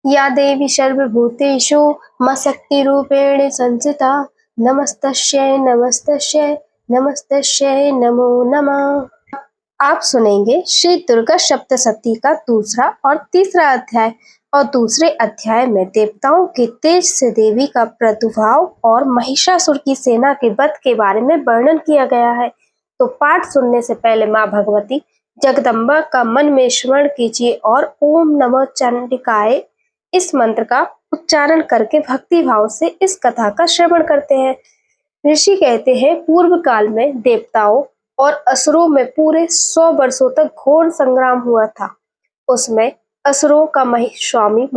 या देवी सर्वभूतेषु मशक्तिरूपेण संस्थिता नमस्तस्यै नमस्तस्यै नमस्तस्यै नमो नमः। आप सुनेंगे श्री दुर्गा सप्तशती का दूसरा और तीसरा अध्याय। और दूसरे अध्याय में देवताओं के तेज से देवी का प्रादुर्भाव और महिषासुर की सेना के वध के बारे में वर्णन किया गया है। तो पाठ सुनने से पहले माँ भगवती जगदम्बा का मन में स्मरण कीजिए और ओम नमो चंडिकाय इस मंत्र का उच्चारण करके भक्ति भाव से इस कथा का श्रवण करते हैं। ऋषि कहते हैं, पूर्व काल में देवताओं और असुरों में पूरे 100 वर्षों तक घोर संग्राम हुआ था। उसमें असुरों का स्वामी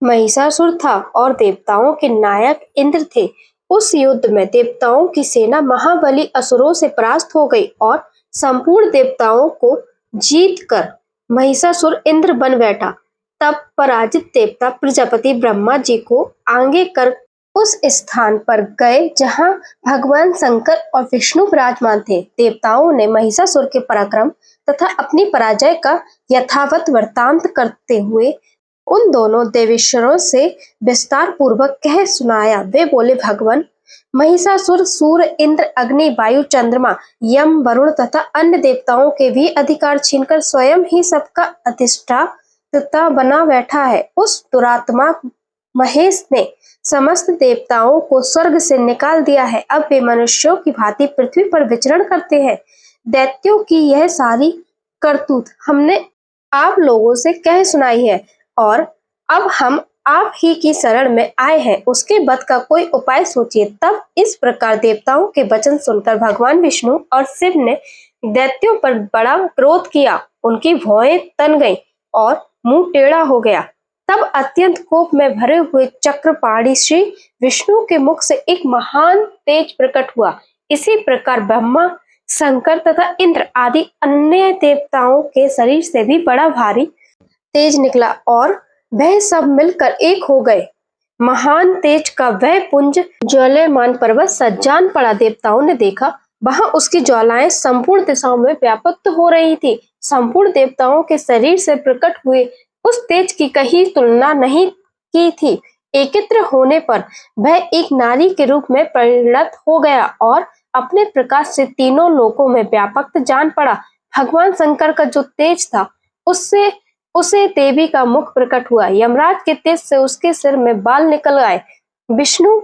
महिषासुर था और देवताओं के नायक इंद्र थे। उस युद्ध में देवताओं की सेना महाबली असुरों से परास्त हो गई और संपूर्ण देवताओं को जीतकर महिषासुर इंद्र बन बैठा। तब पराजित देवता प्रजापति ब्रह्मा जी को आगे कर उस स्थान पर गए जहां भगवान शंकर और विष्णु विराजमान थे। देवताओं ने महिषासुर के पराक्रम तथा अपनी पराजय का यथावत वृत्तांत करते हुए उन दोनों देवेश्वरों से विस्तार पूर्वक कह सुनाया। वे बोले, भगवान महिषासुर सूर्य, इंद्र, अग्नि, वायु, चंद्रमा, यम, वरुण तथा अन्य देवताओं के भी अधिकार छीनकर स्वयं ही सबका अधिष्ठाता बना बैठा है। उस दुरात्मा महेश ने समस्त देवताओं को स्वर्ग से निकाल दिया है। अब वे मनुष्यों की भांति पृथ्वी पर विचरण करते हैं। दैत्यों की यह सारी करतूत हमने आप लोगों से कह सुनाई है और अब हम आप ही की शरण में आए हैं। उसके वध का कोई उपाय सोचिए। तब इस प्रकार देवताओं के वचन सुनकर भगवान विष्णु और शिव ने दैत्यों पर बड़ा क्रोध किया। उनकी भौहें तन गईं और मुंह टेढ़ा हो गया। तब अत्यंत कोप में भरे हुए चक्रपाणी श्री विष्णु के मुख से एक महान तेज प्रकट हुआ। इसी प्रकार ब्रह्मा, शंकर तथा इंद्र आदि अन्य देवताओं के शरीर से भी बड़ा भारी तेज निकला और वह सब मिलकर एक हो गए। महान तेज का वह पुंज ज्वलयमान पर्वत सज्जान पड़ा। देवताओं ने देखा, वहां उसकी ज्वालाएं संपूर्ण दिशाओं में व्याप्त हो रही थी। संपूर्ण देवताओं के शरीर से प्रकट हुए उस तेज की कहीं तुलना नहीं की थी। एकत्र होने पर वह एक नारी के रूप में परिणत हो गया और अपने प्रकाश से तीनों लोकों में व्यापक जान पड़ा। भगवान शंकर का जो तेज था उससे उसे देवी का मुख प्रकट हुआ। यमराज के तेज से उसके सिर में बाल निकल आए। विष्णु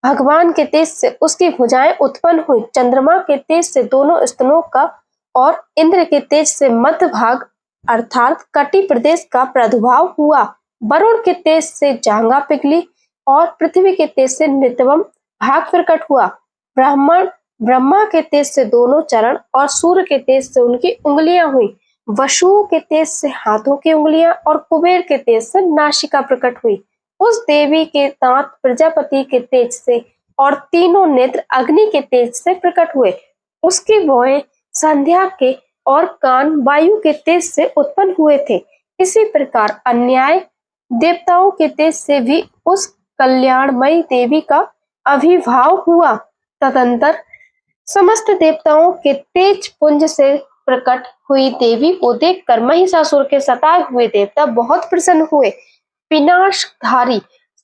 भगवान के तेज से उसकी भुजाएं उत्पन्न हुई। चंद्रमा के तेज से दोनों स्तनों का और इंद्र के तेज से मध्य भाग अर्थात कटी प्रदेश का प्रादुर्भाव हुआ। वरुण के तेज से जांघा पिघली और पृथ्वी के तेज से नितंब भाग प्रकट हुआ। ब्रह्मा के तेज से दोनों चरण और सूर्य के तेज से उनकी उंगलियां हुई। वसु के तेज से हाथों की उंगलियां और कुबेर के तेज से नासिका प्रकट हुई। उस देवी के दांत प्रजापति के तेज से और तीनों नेत्र अग्नि के तेज से प्रकट हुए। उसकी भौहें संध्या के और कान वायु के तेज से उत्पन्न हुए थे। इसी प्रकार अन्याय देवताओं के तेज से भी उस कल्याणमयी देवी का आविर्भाव हुआ। तदंतर समस्त देवताओं के तेज पुंज से प्रकट हुई देवी को देखकर महिषासुर के सताए हुए देवता बहुत प्रसन्न हुए। विनाशधारी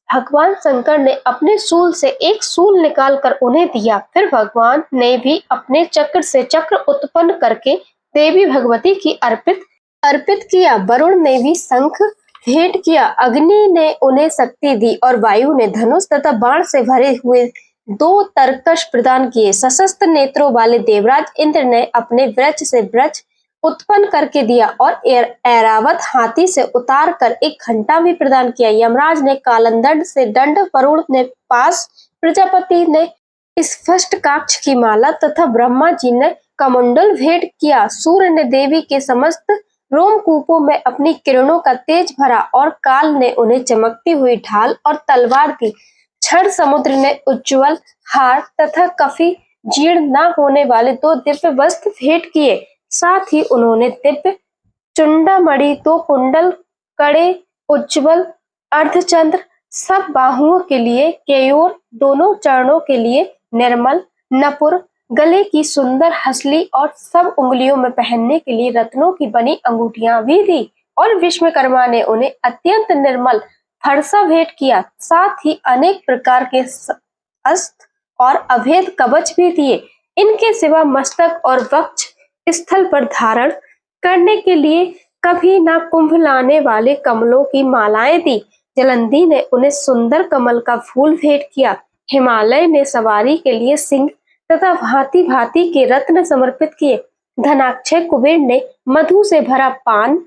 भगवान शंकर ने अपने शूल से एक शूल निकालकर उन्हें दिया। फिर भगवान ने भी अपने चक्र से चक्र उत्पन्न करके देवी भगवती की अर्पित किया। वरुण ने भी शंख भेंट किया। अग्नि ने उन्हें शक्ति दी और वायु ने धनुष तथा बाण से भरे हुए 2 तरकश प्रदान किए। सशस्त्र नेत्रों वाले देवराज इंद्र ने अपने वृक्ष से वृक्ष उत्पन्न करके दिया और ऐरावत हाथी से उतार कर एक घंटा भी प्रदान किया। यमराज ने कालदंड से दंड, वरुण ने पास, प्रजापति ने स्पष्ट काक्ष की माला तथा ब्रह्मा जी ने कमंडल भेंट किया। सूर्य ने देवी के समस्त रोमकूपों में अपनी किरणों का तेज भरा और काल ने उन्हें चमकती हुई ढाल और तलवार दी। क्षण समुद्र ने उज्ज्वल हार तथा कभी जीर्ण न होने वाले 2 दिव्य वस्त्र भेंट किए। साथ ही उन्होंने दिव्य चुंडामणि, 2 कुंडल, कड़े, उज्ज्वल अर्धचंद्र, सब बाहुओं के लिए केयूर, दोनों चरणों के लिए निर्मल नपुर, गले की सुंदर हसली और सब उंगलियों में पहनने के लिए रत्नों की बनी अंगूठियां भी दी। और विश्वकर्मा ने उन्हें अत्यंत निर्मल फरसा भेंट किया, साथ ही अनेक प्रकार के अस्त्र और अभेद कवच भी दिए। इनके सिवा मस्तक और वक्ष स्थल पर धारण करने के लिए कभी ना कुंभ लाने वाले कमलों की मालाएं दी। जलंधी ने उन्हें सुंदर कमल का फूल भेंट किया। हिमालय ने सवारी के लिए सिंह तथा भांति भांति के रत्न समर्पित किए। धनाक्षय कुबेर ने मधु से भरा पान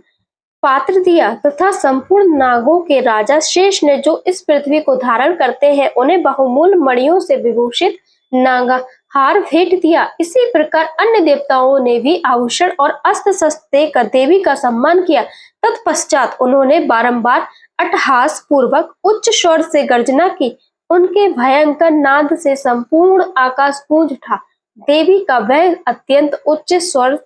पात्र दिया तथा संपूर्ण नागों के राजा शेष ने, जो इस पृथ्वी को धारण करते हैं, उन्हें बहुमूल्य मणियों से विभूषित नागाहार भेंट दिया। इसी प्रकार अन्य देवताओं ने भी आभूषण और अस्त्र शस्त्र देकर देवी का सम्मान किया। तत्पश्चात उन्होंने बारंबार अट्टहास पूर्वक उच्च स्वर से गर्जना की। उनके भयंकर नाद से संपूर्ण आकाश गूंज उठा। देवी का वह अत्यंत उच्च स्वर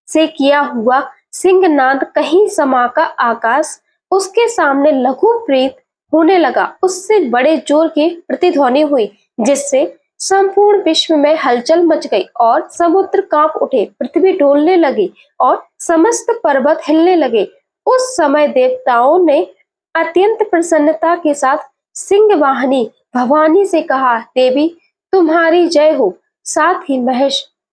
से किया हुआ सिंहनाद कहीं समाका आकाश उसके सामने लघु प्रीत होने लगा। उससे बड़े जोर की प्रतिध्वनि हुई, जिससे संपूर्ण विश्व में हलचल मच गई और समुद्र कांप उठे, पृथ्वी डोलने लगी और समस्त पर्वत हिलने लगे। उस समय देवताओं ने अत्यंत प्रसन्नता के साथ सिंहवाहिनी भवानी से कहा, देवी तुम्हारी जय हो। साथ ही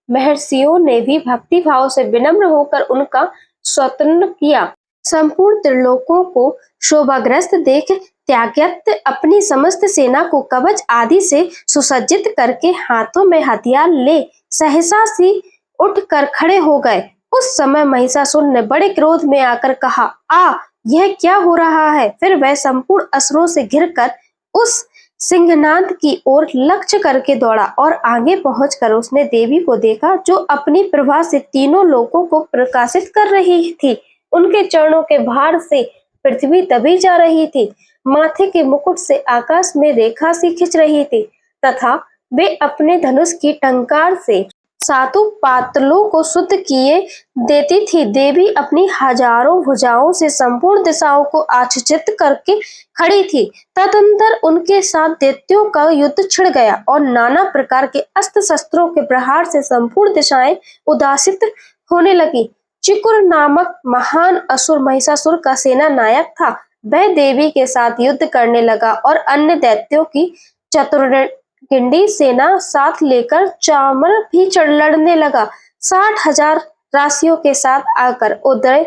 महर्षियों ने भी भक्ति भाव से विनम्र होकर उनका स्तोत्र किया। संपूर्ण त्रिलोकों को शोभाग्रस्त देख त्यागयज्ञ अपनी समस्त सेना को कवच आदि से सुसज्जित करके हाथों में हथियार ले सहसा सी उठकर खड़े हो गए। उस समय महिषासुर ने बड़े क्रोध में आकर कहा, यह क्या हो रहा है। फिर वह संपूर्ण असुरों से घिरकर उस सिंहनाद की ओर लक्ष्य करके दौड़ा और आगे पहुंचकर उसने देवी को देखा, जो अपनी प्रभा से तीनों लोकों को प्रकाशित कर रही थी। उनके चरणों के भार से पृथ्वी दबी जा रही थी, माथे के मुकुट से आकाश में रेखा सी खिंच रही थी तथा वे अपने धनुष की टंकार से सातों पातलों को शुद्ध किए देती थी। देवी अपनी हजारों भुजाओं से संपूर्ण दिशाओं को आच्छादित करके खड़ी थी। तदंतर उनके साथ दैत्यों का युद्ध छिड़ गया और नाना प्रकार के अस्त्र शस्त्रों के प्रहार से संपूर्ण दिशाएं उदासित होने लगी। चिकुर नामक महान असुर महिषासुर का सेना नायक था। वह देवी के साथ युद्ध करने लगा और अन्य दैत्यों की चतुर्गिंडी सेना साथ लेकर चामर भी लड़ने लगा। 60,000 राशियों के साथ आकर उदय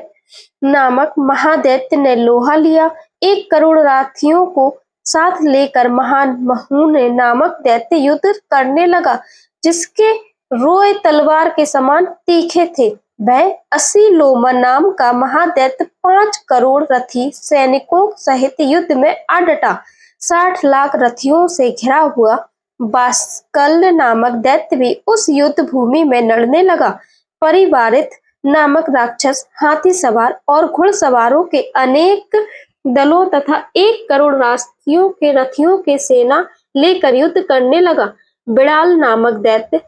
नामक महादैत्य ने लोहा लिया। 1 करोड़ राथियों को साथ लेकर महान महूने नामक दैत्य युद्ध करने लगा, जिसके रोए तलवार के समान तीखे थे। वह 80 लोमा नाम का महादैत्य 5 करोड़ रथी सैनिकों सहित युद्ध में आ डटा। 60 लाख रथियों से घिरा हुआ बाष्कल नामक दैत्य भी उस युद्ध भूमि में लड़ने लगा। परिवारित नामक राक्षस हाथी सवार और घुड़सवारों के अनेक दलों तथा 1 करोड़ रथियों के सेना लेकर युद्ध करने लगा। बिड़ाल नामक दैत्य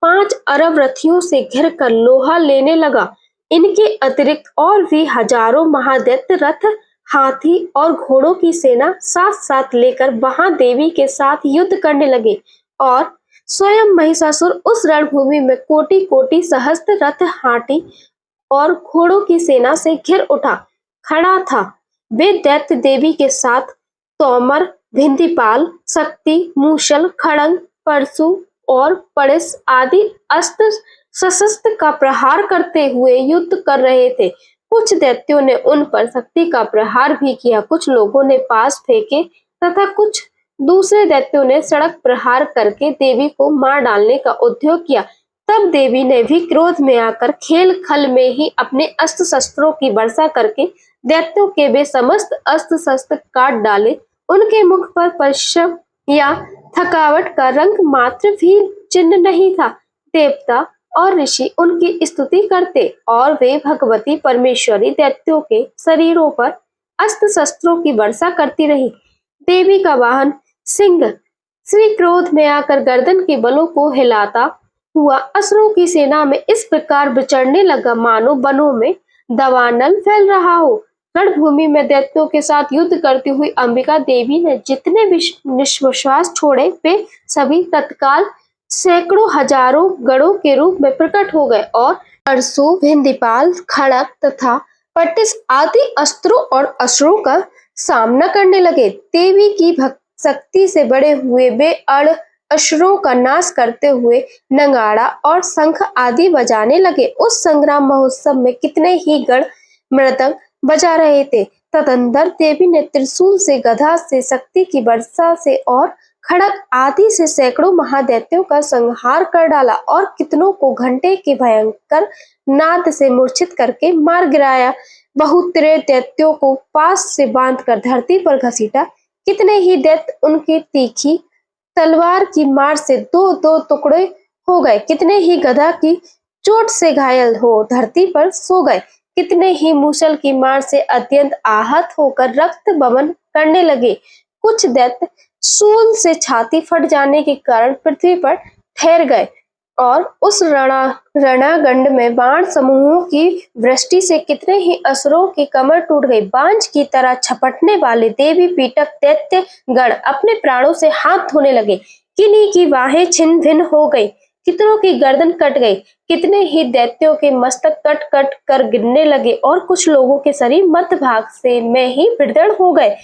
5 अरब रथियों से घिरकर लोहा लेने लगा। इनके अतिरिक्त और भी हजारों महादैत्य रथ, हाथी और घोड़ों की सेना साथ साथ लेकर वहां देवी के साथ युद्ध करने लगे और स्वयं महिषासुर उस रणभूमि में कोटि कोटि सहस्त्र रथ, हाथी और घोड़ों की सेना से घिर उठा खड़ा था। वे दैत्य देवी के साथ तोमर, भिंदीपाल, शक्ति, मूषल, खड़ंग, परशु और पड़िस आदि अस्त्र शस्त्र का प्रहार करते हुए युद्ध कर रहे थे। कुछ दैत्यों ने उन पर शक्ति का प्रहार भी किया, कुछ लोगों ने पास फेंके तथा कुछ दूसरे दैत्यों ने सड़क प्रहार करके देवी को मार डालने का उद्योग किया। तब देवी ने भी क्रोध में आकर खेल खल में ही अपने अस्त्र शस्त्रों की वर्षा करके दैत्यों के वे समस्त अस्त्र शस्त्र काट डाले। उनके मुख पर परिश्रम या थकावट का रंग मात्र भी चिन्ह नहीं था। देवता और ऋषि उनकी स्तुति करते और वे भगवती परमेश्वरी दैत्यों के शरीरों पर अस्त्र शस्त्रों की वर्षा करती रही। देवी का वाहन सिंह श्री क्रोध में आकर गर्दन के बलों को हिलाता हुआ असुरों की सेना में इस प्रकार विचरने लगा, मानो वनों में दावानल फैल रहा हो। रणभूमि में दैत्यों के साथ युद्ध करती हुई अंबिका देवी ने जितने निश्वास छोड़े, वे सभी तत्काल सैकड़ों हजारों गणों के रूप में प्रकट हो गए और परशु, भिंदीपाल, खड़ग तथा पट्टिस आदि अस्त्रों और असुरों का सामना करने लगे। देवी की भक्त शक्ति से बड़े हुए वे असुरों का नाश करते हुए नगाड़ा और शंख आदि बजाने लगे। उस संग्राम महोत्सव में कितने ही गण मृदंग बजा रहे थे। तदंतर देवी ने त्रिशूल से, गदा से, शक्ति की वर्षा से और खड़ग आदि से सैकड़ों महादैत्यों का संहार कर डाला और कितनों को घंटे के भयंकर नाद से मूर्छित करके मार गिराया। बहुतरे दैत्यों को पास से बांधकर धरती पर घसीटा। कितने ही दैत्य उनकी तीखी तलवार की मार से दो दो टुकड़े हो गए। कितने ही गदा की चोट से घायल हो धरती पर सो गए। कितने ही मूसल की मार से अत्यंत आहत होकर रक्त बमन करने लगे। कुछ दैत्य सूल से छाती फट जाने के कारण पृथ्वी पर ठहर गए और उस रणागंड में बाण समूहों की वृष्टि से कितने ही असुरों की कमर टूट गई। बांझ की तरह छपटने वाले देवी पीटक दैत्य गण अपने प्राणों से हाथ धोने लगे। किन्हीं की बाहें छिन्न भिन्न हो गई, कितनों की गर्दन कट गई। कितने ही दैत्यों के मस्तक कट कट कर गिरने लगे और कुछ लोगों के शरीर मध्य भाग से में ही विदीर्ण हो गए।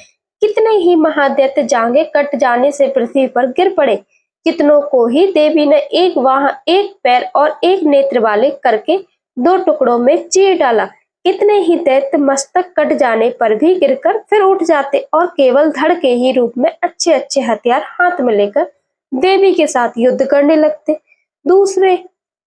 कितने ही महादैत्य जांघें कट जाने से पृथ्वी पर गिर पड़े। कितनों को ही देवी ने एक बाह, एक पैर और एक नेत्र वाले करके दो टुकड़ों में चीर डाला। कितने ही दैत्य मस्तक कट जाने पर भी गिरकर फिर उठ जाते और केवल धड़ के ही रूप में अच्छे अच्छे हथियार हाथ में लेकर देवी के साथ युद्ध करने लगते। दूसरे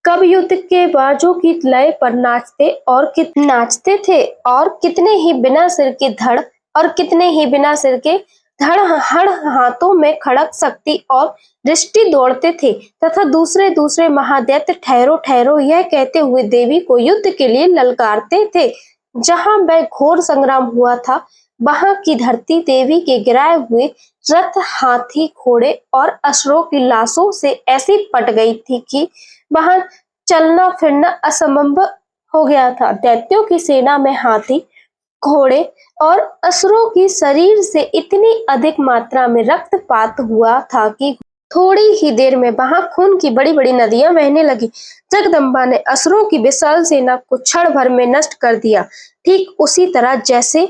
कब युद्ध के बाजों की लय पर नाचते थे और कितने ही बिना सिर के धड़ और कितने ही बिना सिर के धड़ हाथों में खड़ग शक्ति और दृष्टि दौड़ते थे तथा दूसरे दूसरे महादैत्य ठहरो ठहरो यह कहते हुए देवी को युद्ध के लिए ललकारते थे। जहां वह घोर संग्राम हुआ था वहां की धरती देवी के गिराए हुए रथ, हाथी, घोड़े और असुरों की लाशों से ऐसी पट गई थी कि वहां चलना फिरना असंभव हो गया था। दैत्यों की सेना में हाथी, घोड़े और असुरों की शरीर से इतनी अधिक मात्रा में रक्तपात हुआ था कि थोड़ी ही देर में वहां खून की बड़ी बड़ी नदियां बहने लगी। जगदम्बा ने असुरों की विशाल सेना को क्षण भर में नष्ट कर दिया, ठीक उसी तरह जैसे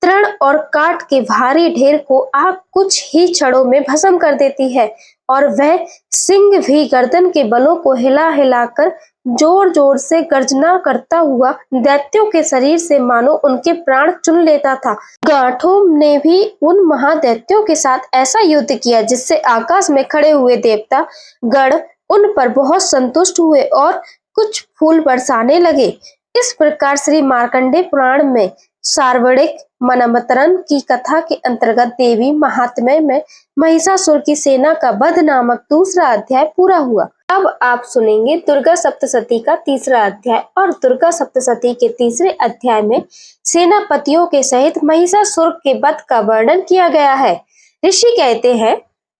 तृण और काठ के भारी ढेर को आग कुछ ही क्षणों में भस्म कर देती है। और वह सिंह भी गर्दन के बलों को हिला हिलाकर जोर जोर से गर्जना करता हुआ दैत्यों के शरीर से मानो उनके प्राण चुन लेता था। गांठों ने भी उन महादैत्यों के साथ ऐसा युद्ध किया जिससे आकाश में खड़े हुए देवता गण उन पर बहुत संतुष्ट हुए और कुछ फूल बरसाने लगे। इस प्रकार श्री मार्कंडेय पुराण में सार्वणिक मनमंथन की कथा के अंतर्गत देवी महात्म्य में महिषासुर की सेना का वध नामक दूसरा अध्याय पूरा हुआ। अब आप सुनेंगे दुर्गा सप्तशती का तीसरा अध्याय। और दुर्गा सप्तशती के तीसरे अध्याय में सेनापतियों के सहित महिषासुर के वध का वर्णन किया गया है। ऋषि कहते हैं,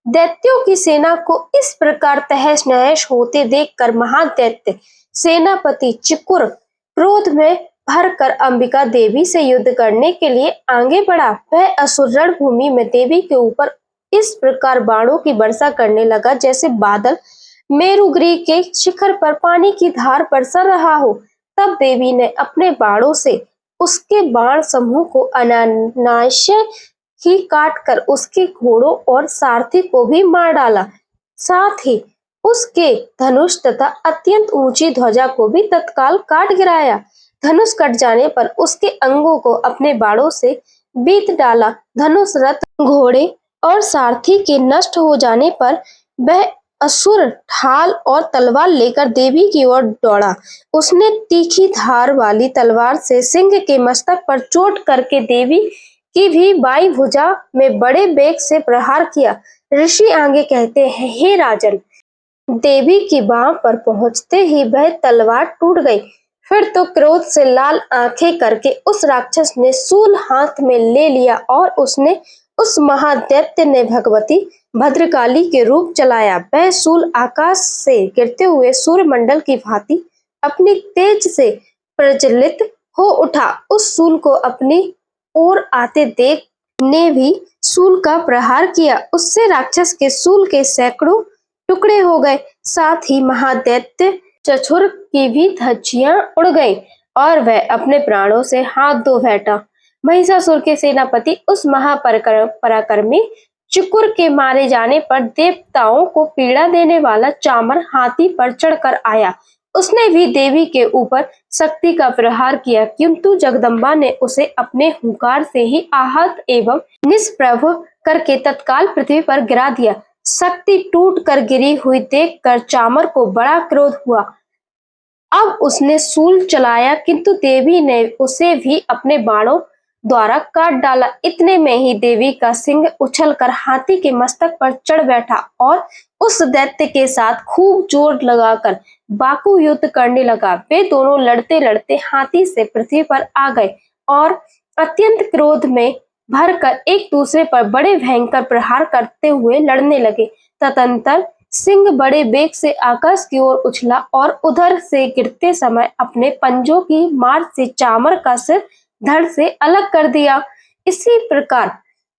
दैत्यों की सेना को इस प्रकार तहस नहस होते देखकर महादैत्य सेनापति चिकुर क्रोध में भरकर अंबिका देवी से युद्ध करने के लिए आगे बढ़ा। वह असुर रणभूमि में देवी के ऊपर इस प्रकार बाणों की वर्षा करने लगा जैसे बादल मेरुगिरी के शिखर पर पानी की धार बरसा रहा हो। तब देवी ने अपने बाणों से उसके बाण समूह को अनायास ही काटकर उसके घोड़ों और सारथी को भी मार डाला। साथ ही उसके धनुष तथा अत्यंत ऊंची ध्वजा को भी तत्काल काट गिराया। धनुष कट जाने पर उसके अंगों को अपने बाणों से बीत डाला। धनुष, रथ, घोड़े और सारथी के नष्ट हो जाने पर वह असुर ढाल और तलवार लेकर देवी की ओर दौड़ा। उसने तीखी धार वाली तलवार से सिंह के मस्तक पर चोट करके देवी की भी बाई भुजा में बड़े वेग से प्रहार किया। ऋषि आगे कहते हैं, हे राजन, देवी की बाह पर पहुंचते ही वह तलवार टूट गई। फिर तो क्रोध से लाल आंखें करके उस राक्षस ने शूल हाथ में ले लिया और उसने उस महादैत्य ने भगवती भद्रकाली के रूप चलाया। वह शूल आकाश से गिरते हुए सूर्यमंडल की भांति अपनी तेज से प्रज्वलित हो उठा। उस शूल को अपनी ओर आते देख ने भी शूल का प्रहार किया। उससे राक्षस के शूल के सैकड़ों टुकड़े हो गए। साथ ही महादैत्य चछुर की भी धज्जियां उड़ गईं और वह अपने प्राणों से हाथ धो बैठा। महिषासुर के सेनापति उस महापराक्रमी चुकुर के मारे जाने पर देवताओं को पीड़ा देने वाला चामर हाथी पर चढ़कर आया। उसने भी देवी के ऊपर शक्ति का प्रहार किया, किंतु जगदम्बा ने उसे अपने हुंकार से ही आहत एवं निष्प्रभ करके तत्काल पृथ्वी पर गिरा दिया। शक्ति टूट कर गिरी हुई देखकर चामर को बड़ा क्रोध हुआ। अब उसने शूल चलाया, किंतु देवी ने उसे भी अपने बाणों द्वारा काट डाला। इतने में ही देवी का सिंह उछलकर हाथी के मस्तक पर चढ़ बैठा और उस दैत्य के साथ खूब जोर लगाकर बाकू युद्ध करने लगा। वे दोनों लड़ते लड़ते हाथी से पृथ्वी पर आ गए और अत्यंत क्रोध में भरकर एक दूसरे पर बड़े भयंकर प्रहार करते हुए लड़ने लगे। तदंतर सिंह बड़े वेग से आकाश की ओर उछला और उधर से गिरते समय अपने पंजों की मार से चामर का सिर धड़ से अलग कर दिया। इसी प्रकार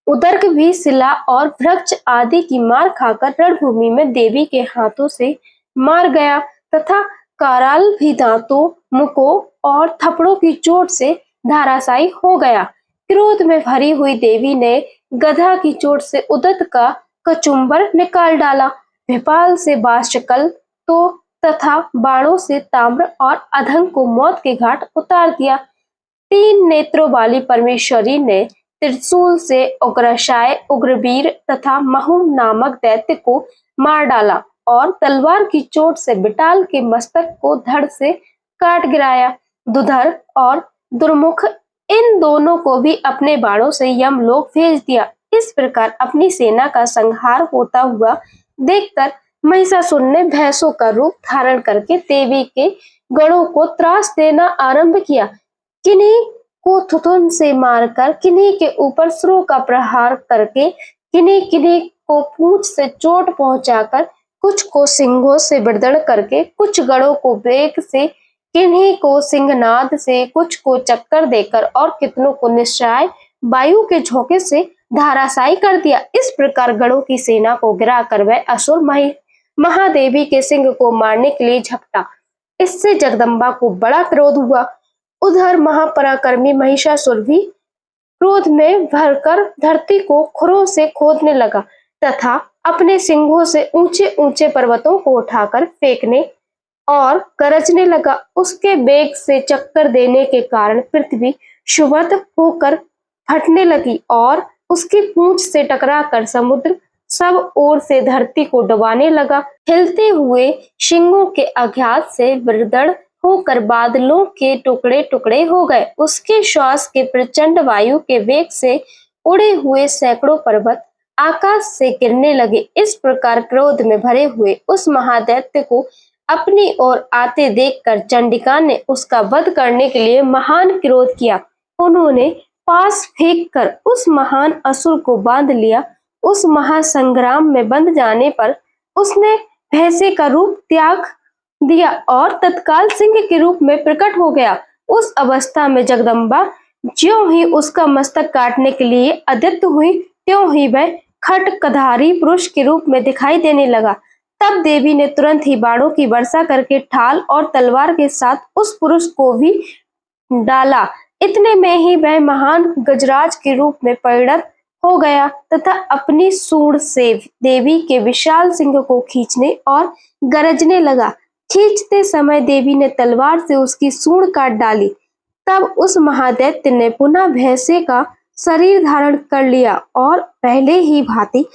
उदर्क भी शिला और वृक्ष आदि की मार खाकर रणभूमि में देवी के हाथों से मार गया तथा कराल भी दांतों, मुकों और थप्पड़ों की चोट से धराशायी हो गया। क्रोध में भरी हुई देवी ने गधा की चोट से उदत का कचुम्बर निकाल डाला। विपाल से बाष्कल तो तथा बाणों से ताम्र और अधंग को मौत के घाट उतार दिया। तीन नेत्रों वाली परमेश्वरी ने त्रिशूल से उग्रशाय, उग्रवीर तथा महुम नामक दैत्य को मार डाला और तलवार की चोट से बिटाल के मस्तक को धड़ से काट गिराया। दुधर और दुर्मुख इन दोनों को भी अपने बाणों से यमलोक भेज दिया। इस प्रकार अपनी सेना का संहार होता हुआ देखकर महिषासुर ने भैंसों का रूप धारण करके देवी के गणों को त्रास देना आरंभ किया। किन्हीं को थुथुन से मारकर, किन्हीं के ऊपर सुरों का प्रहार करके, किन्हीं किन्हीं को पूंछ से चोट पहुंचाकर, कुछ को सिंगों से बिड़दड़ करके, कुछ गणों को वेग से, किन्हीं को सिंहनाद से, कुछ को चक्कर देकर और कितनों को निश्चय वायु के झोंके से धाराशायी कर दिया। इस प्रकार गणों की सेना को गिराकर वह असुर महादेवी के सिंह को मारने के लिए झपटा। इससे जगदम्बा को बड़ा क्रोध हुआ। उधर महापराक्रमी महिषासुर भी क्रोध में भरकर धरती को खुरों से खोदने लगा तथा अपने सिंहों से ऊंचे ऊंचे पर्वतों को उठाकर फेंकने और गरजने लगा। उसके वेग से चक्कर देने के कारण पृथ्वी क्षुब्ध होकर फटने लगी और उसकी पूंछ से टकराकर समुद्र सब ओर से धरती को डुबाने लगा। हिलते हुए शिंगों के आघात से विदृढ़ होकर बादलों के टुकड़े टुकड़े हो गए। उसके श्वास के प्रचंड वायु के वेग से उड़े हुए सैकड़ों पर्वत आकाश से गिरने लगे। इस प्रकार क्रोध में भरे हुए उस महादैत्य को अपनी ओर आते देखकर चंडिका ने उसका वध करने के लिए महान क्रोध किया। उन्होंने पास फेंककर उस महान असुर को बांध लिया। उस महासंग्राम में बंध जाने पर उसने भैंसे का रूप त्याग दिया और तत्काल सिंह के रूप में प्रकट हो गया। उस अवस्था में जगदम्बा ज्यों ही उसका मस्तक काटने के लिए अद्यत हुई, त्यों ही वह खड्गधारी पुरुष के रूप में दिखाई देने लगा। तब देवी ने तुरंत ही बाणों की वर्षा करके ढाल और तलवार के साथ उस पुरुष को भी डाला। इतने में ही वह महान गजराज के रूप में परिणत हो गया तथा अपनी सूंड से देवी के विशाल सिंह को खींचने और गरजने लगा। खींचते समय देवी ने तलवार से उसकी सूंड काट डाली। तब उस महादैत्य ने पुनः भैंसे का शरीर धारण कर लिया और पहले ही भांति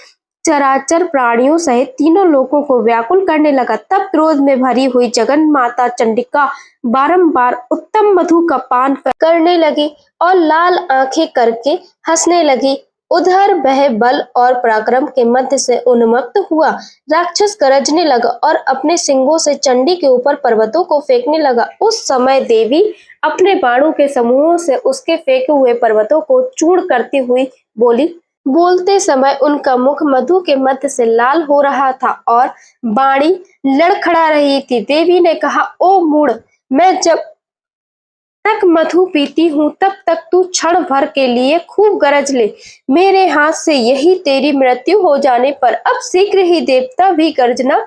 चराचर प्राणियों सहित तीनों लोगों को व्याकुल करने लगा। तब क्रोध में भरी हुई जगन माता चंडिका बारंबार उत्तम मधु का पान करने लगी और लाल आंखें करके हंसने लगी। उधर वह बल और पराक्रम के मध्य से उन्मत्त हुआ राक्षस गरजने लगा और अपने सिंगों से चंडी के ऊपर पर्वतों को फेंकने लगा। उस समय देवी अपने बाणों के समूहों से उसके फेंके हुए पर्वतों को चूर्ण करती हुई बोली। बोलते समय उनका मुख मधु के मध्य से लाल हो रहा था और बाणी लड़खड़ा रही थी। देवी ने कहा, ओ मूढ़, मैं जब तक मधु पीती हूँ तब तक तू क्षण भर के लिए खूब गरज ले। मेरे हाथ से यही तेरी मृत्यु हो जाने पर अब शीघ्र ही देवता भी गर्जना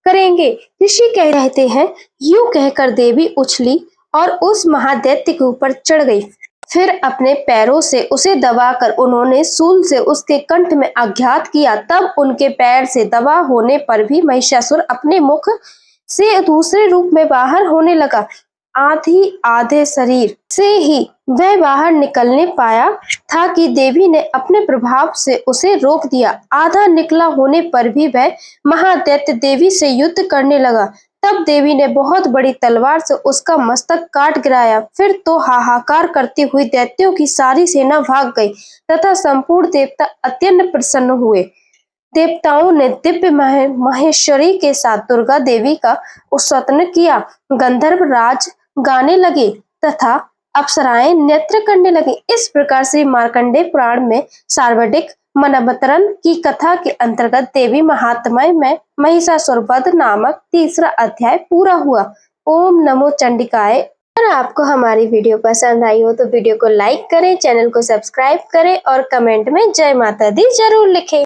करेंगे। ऋषि कह रहते हैं, यूं कहकर देवी उछली और उस महादैत्य के ऊपर चढ़ गई। फिर अपने पैरों से उसे दबाकर उन्होंने शूल से उसके कंठ में आघात किया। तब उनके पैर से दबा होने पर भी महिषासुर अपने मुख से दूसरे रूप में बाहर होने लगा। आधे शरीर से ही वह बाहर निकलने पाया था कि देवी ने अपने प्रभाव से उसे रोक दिया। आधा निकला होने पर भी वह महादैत्य देवी से युद्ध करने लगा। तब देवी ने बहुत बड़ी तलवार से उसका मस्तक काट गिराया। फिर तो हाहाकार करती हुई दैत्यों की सारी सेना भाग गई तथा संपूर्ण देवता अत्यंत प्रसन्न हुए। देवताओं ने दिव्य महेश्वरी के साथ दुर्गा देवी का स्तुति किया। गंधर्व राज गाने लगे तथा अप्सराएं नृत्य करने लगी। इस प्रकार से मार्कंडेय पुराण में सार्वदिक मनवतरण की कथा के अंतर्गत देवी महात्म्य में महिषासुर वध नामक तीसरा अध्याय पूरा हुआ। ओम नमो चंडिकाय। अगर आपको हमारी वीडियो पसंद आई हो तो वीडियो को लाइक करें, चैनल को सब्सक्राइब करें और कमेंट में जय माता दी जरूर लिखें।